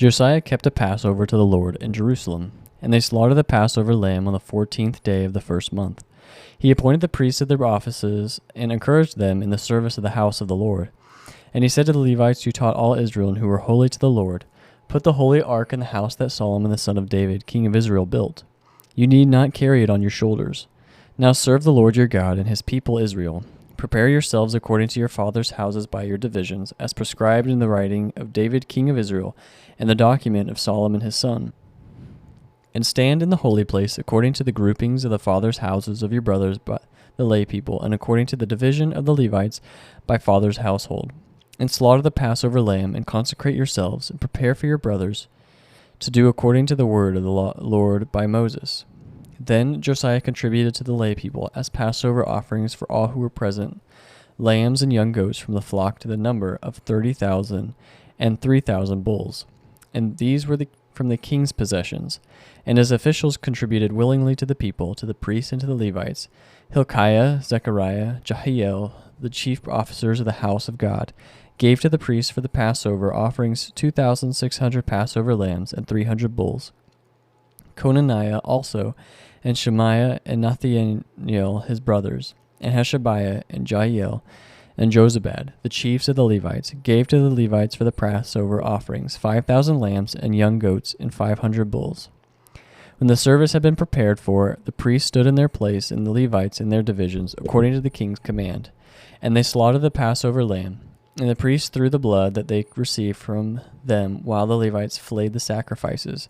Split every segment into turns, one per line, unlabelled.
Josiah kept a Passover to the Lord in Jerusalem, and they slaughtered the Passover lamb on the 14th day of the first month. He appointed the priests to their offices and encouraged them in the service of the house of the Lord. And he said to the Levites who taught all Israel and who were holy to the Lord, "Put the holy ark in the house that Solomon the son of David, king of Israel, built. You need not carry it on your shoulders. Now serve the Lord your God and his people Israel. Prepare yourselves according to your fathers' houses by your divisions, as prescribed in the writing of David king of Israel, and the document of Solomon his son. And stand in the holy place according to the groupings of the fathers' houses of your brothers by the lay people, and according to the division of the Levites by father's household. And slaughter the Passover lamb, and consecrate yourselves, and prepare for your brothers to do according to the word of the Lord by Moses." Then Josiah contributed to the lay people as Passover offerings for all who were present, lambs and young goats from the flock to the number of 30,000 and 3,000 bulls. And these were from the king's possessions. And his officials contributed willingly to the people, to the priests and to the Levites, Hilkiah, Zechariah, Jehiel, the chief officers of the house of God, gave to the priests for the Passover offerings 2,600 Passover lambs and 300 bulls. Conaniah also, and Shemaiah and Nathaniel his brothers, and Hashabiah and Jael and Jozabad, the chiefs of the Levites, gave to the Levites for the Passover offerings 5,000 lambs and young goats and 500 bulls. When the service had been prepared for, the priests stood in their place and the Levites in their divisions, according to the king's command. And they slaughtered the Passover lamb, and the priests threw the blood that they received from them while the Levites flayed the sacrifices.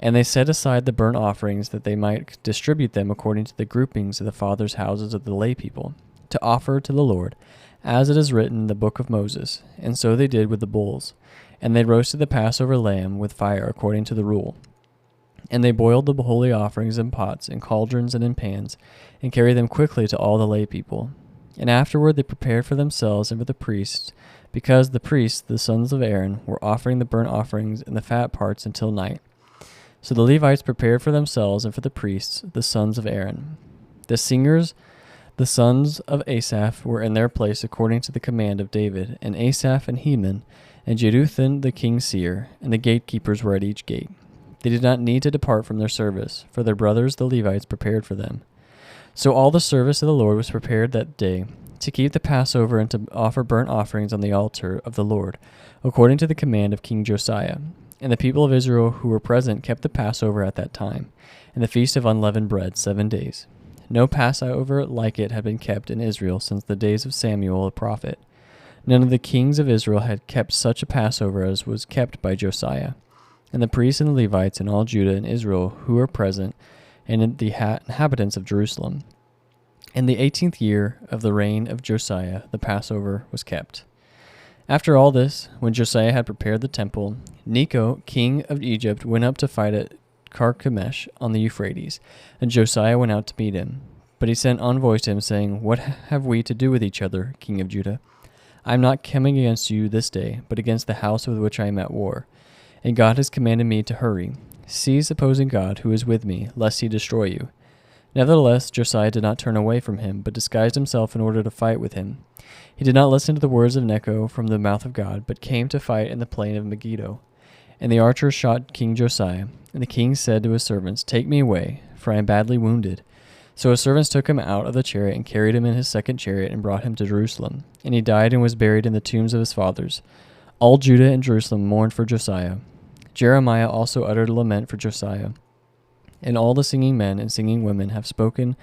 And they set aside the burnt offerings that they might distribute them according to the groupings of the fathers' houses of the lay people, to offer to the Lord, as it is written in the book of Moses. And so they did with the bulls. And they roasted the Passover lamb with fire according to the rule. And they boiled the holy offerings in pots, in cauldrons, and in pans, and carried them quickly to all the lay people. And afterward they prepared for themselves and for the priests, because the priests, the sons of Aaron, were offering the burnt offerings and the fat parts until night. So the Levites prepared for themselves and for the priests, the sons of Aaron. The singers, the sons of Asaph, were in their place according to the command of David, and Asaph and Heman, and Jeduthun the king's seer, and the gatekeepers were at each gate. They did not need to depart from their service, for their brothers the Levites prepared for them. So all the service of the Lord was prepared that day, to keep the Passover and to offer burnt offerings on the altar of the Lord, according to the command of King Josiah. And the people of Israel who were present kept the Passover at that time, and the feast of unleavened bread 7 days. No Passover like it had been kept in Israel since the days of Samuel the prophet. None of the kings of Israel had kept such a Passover as was kept by Josiah. And the priests and the Levites and all Judah and Israel who were present, and the inhabitants of Jerusalem. In the 18th year of the reign of Josiah, the Passover was kept. After all this, when Josiah had prepared the temple, Necho, king of Egypt, went up to fight at Carchemish on the Euphrates, and Josiah went out to meet him. But he sent envoys to him, saying, "What have we to do with each other, king of Judah? I am not coming against you this day, but against the house with which I am at war. And God has commanded me to hurry. Seize opposing God, who is with me, lest he destroy you." Nevertheless, Josiah did not turn away from him, but disguised himself in order to fight with him. He did not listen to the words of Necho from the mouth of God, but came to fight in the plain of Megiddo. And the archers shot King Josiah. And the king said to his servants, "Take me away, for I am badly wounded." So his servants took him out of the chariot and carried him in his second chariot and brought him to Jerusalem. And he died and was buried in the tombs of his fathers. All Judah and Jerusalem mourned for Josiah. Jeremiah also uttered a lament for Josiah. And all the singing men and singing women have spoken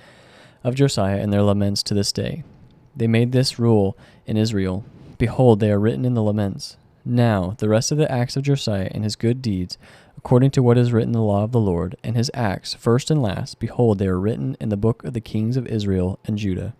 of Josiah in their laments to this day. They made this rule in Israel. Behold, they are written in the laments. Now, the rest of the acts of Josiah and his good deeds, according to what is written in the law of the Lord, and his acts, first and last, behold, they are written in the book of the kings of Israel and Judah.